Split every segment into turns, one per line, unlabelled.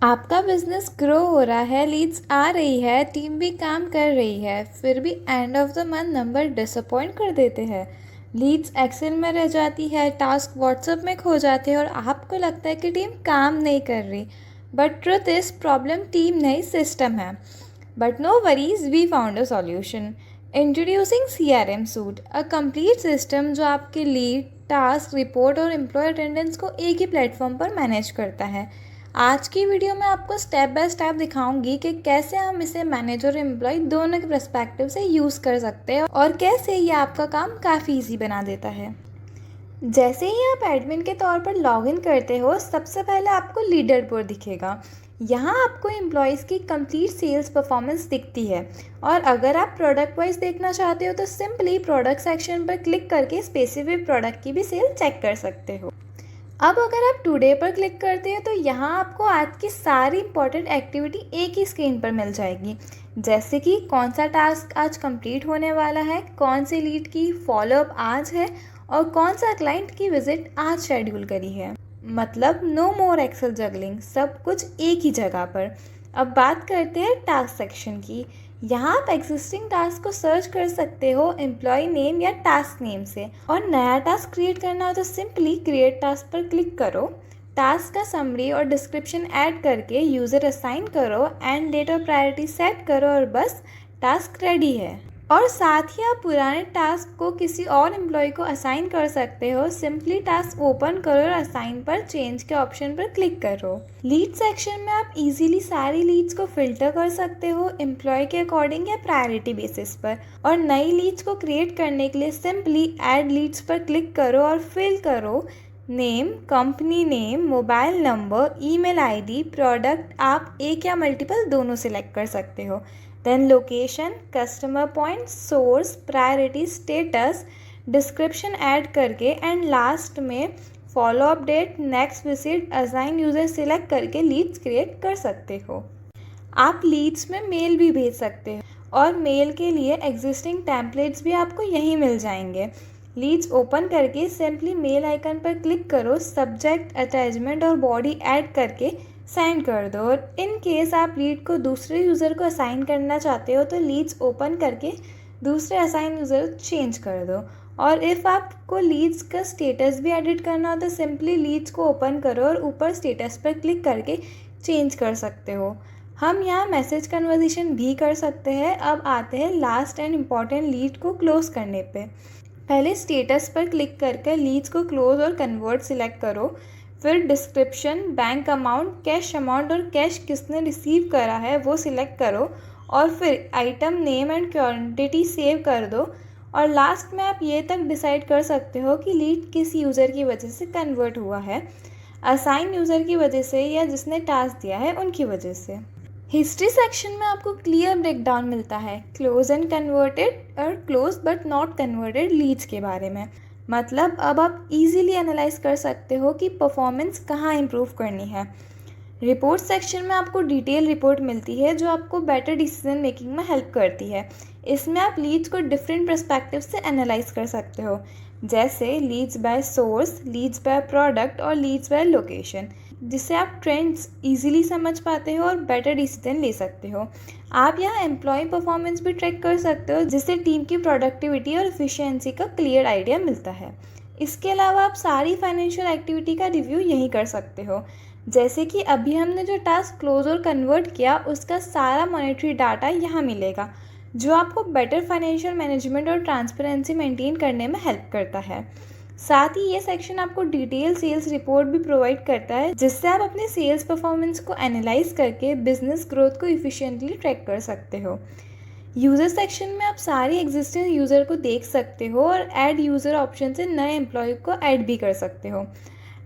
आपका business grow हो रहा है, लीड्स आ रही है, टीम भी काम कर रही है, फिर भी end of the month number disappoint कर देते हैं। लीड्स एक्सेल में रह जाती है, टास्क व्हाट्सएप में खो जाते हैं और आपको लगता है कि टीम काम नहीं कर रही। But truth is problem team नहीं, सिस्टम है। But no worries, we found a solution. Introducing CRM suite, a complete system जो आपके लीड, टास्क, रिपोर्ट और एम्प्लॉय अटेंडेंस को एक ही प्लेटफॉर्म पर मैनेज करता है। आज की वीडियो में आपको स्टेप बाय स्टेप दिखाऊंगी कि कैसे हम इसे मैनेजर और एम्प्लॉय दोनों के पर्सपेक्टिव से यूज़ कर सकते हैं और कैसे ये आपका काम काफ़ी इजी बना देता है। जैसे ही आप एडमिन के तौर पर लॉगिन करते हो, सबसे पहले आपको लीडर बोर्ड दिखेगा। यहाँ आपको एम्प्लॉयज़ की कंप्लीट सेल्स परफॉर्मेंस दिखती है। और अगर आप प्रोडक्ट वाइज देखना चाहते हो तो सिंपली प्रोडक्ट सेक्शन पर क्लिक करके स्पेसिफिक प्रोडक्ट की भी सेल चेक कर सकते हो। अब अगर आप टुडे पर क्लिक करते हैं तो यहाँ आपको आज की सारी इंपॉर्टेंट एक्टिविटी एक ही स्क्रीन पर मिल जाएगी। जैसे कि कौन सा टास्क आज कंप्लीट होने वाला है, कौन सी लीड की फॉलोअप आज है और कौन सा क्लाइंट की विजिट आज शेड्यूल करी है। मतलब नो मोर एक्सेल जगलिंग, सब कुछ एक ही जगह पर। अब बात करते हैं टास्क सेक्शन की। यहाँ आप एग्जिस्टिंग टास्क को सर्च कर सकते हो एम्प्लॉय नेम या टास्क नेम से, और नया टास्क क्रिएट करना हो तो सिंपली क्रिएट टास्क पर क्लिक करो। टास्क का समरी और डिस्क्रिप्शन ऐड करके यूज़र असाइन करो, एंड डेट और प्रायोरिटी सेट करो और बस टास्क रेडी है। और साथ ही आप पुराने टास्क को किसी और एम्प्लॉय को असाइन कर सकते हो। सिंपली टास्क ओपन करो और असाइन पर चेंज के ऑप्शन पर क्लिक करो। लीड सेक्शन में आप इजीली सारी लीड्स को फिल्टर कर सकते हो एम्प्लॉय के अकॉर्डिंग या प्रायोरिटी बेसिस पर। और नई लीड्स को क्रिएट करने के लिए सिंपली ऐड लीड्स पर क्लिक करो और फिल करो name, company name, mobile number, email ID, product आप एक या मल्टीपल दोनों सिलेक्ट कर सकते हो। Then location, customer point, source, priority, status, description add करके एंड लास्ट में follow up date, next visit, assign user select करके लीड्स क्रिएट कर सकते हो। आप लीड्स में मेल भी भेज सकते हो और मेल के लिए एग्जिस्टिंग टेम्पलेट्स भी आपको यहीं मिल जाएंगे। लीड्स ओपन करके सिंपली मेल आइकन पर क्लिक करो, सब्जेक्ट, अटैचमेंट और बॉडी ऐड करके सेंड कर दो। और इन केस आप लीड को दूसरे यूज़र को असाइन करना चाहते हो तो लीड्स ओपन करके दूसरे असाइन यूज़र चेंज कर दो। और इफ़ आपको लीड्स का स्टेटस भी एडिट करना हो तो सिंपली लीड्स को ओपन करो और ऊपर स्टेटस पर क्लिक करके चेंज कर सकते हो। हम यहाँ मैसेज कन्वर्सेशन भी कर सकते हैं। अब आते हैं लास्ट एंड इम्पॉर्टेंट लीड को क्लोज करने पे। पहले स्टेटस पर क्लिक करके लीड्स को क्लोज और कन्वर्ट सिलेक्ट करो। फिर description, bank amount, cash amount और कैश किसने रिसीव करा है वो सिलेक्ट करो। और फिर item name and quantity save कर दो। और लास्ट में आप ये तक डिसाइड कर सकते हो कि लीड किस यूज़र की वजह से कन्वर्ट हुआ है, असाइन यूज़र की वजह से या जिसने टास्क दिया है उनकी वजह से। हिस्ट्री सेक्शन में आपको क्लियर ब्रेकडाउन मिलता है क्लोज एंड कन्वर्टेड और close but not converted leads के बारे में। मतलब अब आप इजीली एनालाइज कर सकते हो कि परफॉर्मेंस कहाँ इम्प्रूव करनी है। रिपोर्ट सेक्शन में आपको डिटेल रिपोर्ट मिलती है जो आपको बेटर डिसीजन मेकिंग में हेल्प करती है। इसमें आप लीड्स को डिफरेंट पर्सपेक्टिव से एनालाइज कर सकते हो, जैसे leads by source, leads by product और लीड्स बाय लोकेशन, जिससे आप ट्रेंड्स इजीली समझ पाते हो और बेटर डिसीजन ले सकते हो। आप यहाँ एम्प्लॉय परफॉर्मेंस भी ट्रैक कर सकते हो, जिससे टीम की प्रोडक्टिविटी और एफिशिएंसी का क्लियर आइडिया मिलता है। इसके अलावा आप सारी फाइनेंशियल एक्टिविटी का रिव्यू यहीं कर सकते हो। जैसे कि अभी हमने जो टास्क क्लोज और कन्वर्ट किया उसका सारा मॉनेटरी डाटा यहाँ मिलेगा, जो आपको बेटर फाइनेंशियल मैनेजमेंट और ट्रांसपेरेंसी मेंटेन करने में हेल्प करता है। साथ ही ये सेक्शन आपको डिटेल सेल्स रिपोर्ट भी प्रोवाइड करता है, जिससे आप अपने सेल्स परफॉर्मेंस को एनालाइज करके बिजनेस ग्रोथ को इफिशिएंटली ट्रैक कर सकते हो। यूज़र सेक्शन में आप सारी एग्जिस्टिंग यूज़र को देख सकते हो और ऐड यूज़र ऑप्शन से नए एम्प्लॉय को ऐड भी कर सकते हो।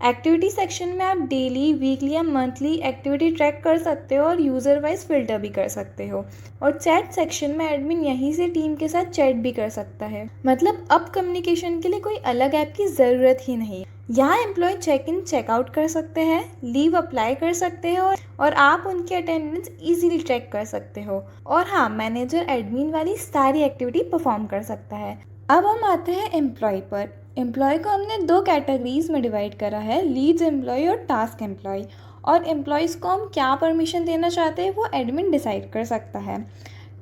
एक्टिविटी सेक्शन में आप डेली, वीकली या मंथली एक्टिविटी ट्रैक कर सकते हो और यूज़र वाइज फिल्टर भी कर सकते हो। और चैट सेक्शन में एडमिन यहीं से टीम के साथ चैट भी कर सकता है। मतलब अब कम्युनिकेशन के लिए कोई अलग ऐप की ज़रूरत ही नहीं। यहाँ एम्प्लॉय चेक इन चेकआउट कर सकते हैं, लीव अप्लाई कर सकते हैं और आप उनकी अटेंडेंस इजीली ट्रैक कर सकते हो। और हाँ, मैनेजर एडमिन वाली सारी एक्टिविटी परफॉर्म कर सकता है। अब हम आते हैं एम्प्लॉय पर। एम्प्लॉय को हमने दो कैटेगरीज में डिवाइड करा है, लीड्स एम्प्लॉय और टास्क एम्प्लॉय। और एम्प्लॉयज़ को हम क्या परमिशन देना चाहते हैं वो एडमिन डिसाइड कर सकता है।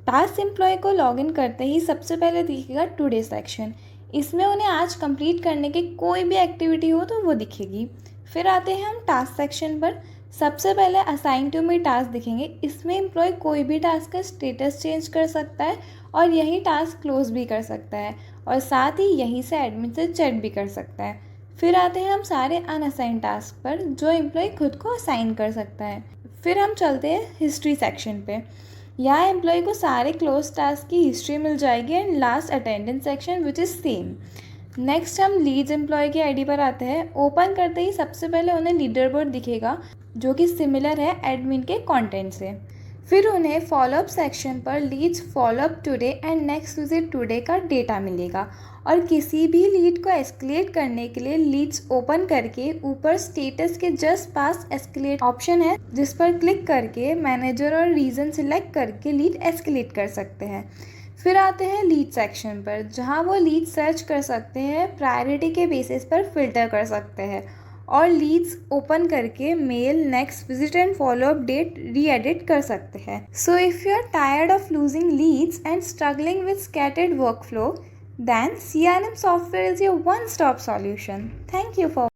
टास्क एम्प्लॉय को लॉगिन करते ही सबसे पहले दिखेगा टुडे सेक्शन। इसमें उन्हें आज कंप्लीट करने की कोई भी एक्टिविटी हो तो वो दिखेगी। फिर आते हैं हम टास्क सेक्शन पर। सबसे पहले असाइन टू मी टास्क दिखेंगे। इसमें एम्प्लॉय कोई भी टास्क का स्टेटस चेंज कर सकता है और यही टास्क क्लोज भी कर सकता है और साथ ही यहीं से एडमिन से चैट भी कर सकता है। फिर आते हैं हम सारे अनअसाइन टास्क पर जो एम्प्लॉय खुद को असाइन कर सकता है। फिर हम चलते हैं हिस्ट्री सेक्शन पे। यहाँ एम्प्लॉय को सारे क्लोज टास्क की हिस्ट्री मिल जाएगी and last attendance section which is same. Next हम लीड्स एम्प्लॉय की आईडी पर आते हैं। ओपन करते ही सबसे पहले उन्हें लीडर बोर्ड दिखेगा जो कि सिमिलर है एडमिन के कंटेंट से। फिर उन्हें फॉलोअप सेक्शन पर leads follow up today and next visit today का डेटा मिलेगा और किसी भी लीड को एस्केलेट करने के लिए लीड्स ओपन करके ऊपर स्टेटस के जस्ट पास एस्केलेट ऑप्शन है जिस पर क्लिक करके मैनेजर और रीज़न सिलेक्ट करके लीड एस्केलेट कर सकते हैं। फिर आते हैं लीड सेक्शन पर जहां वो लीड सर्च कर सकते हैं, प्रायोरिटी के बेसिस पर फिल्टर कर सकते हैं और लीड्स ओपन करके mail, next, visit and follow up date re edit कर सकते हैं। So if you are tired of losing leads and struggling with scattered workflow, then CRM software is your one-stop solution. Thank you for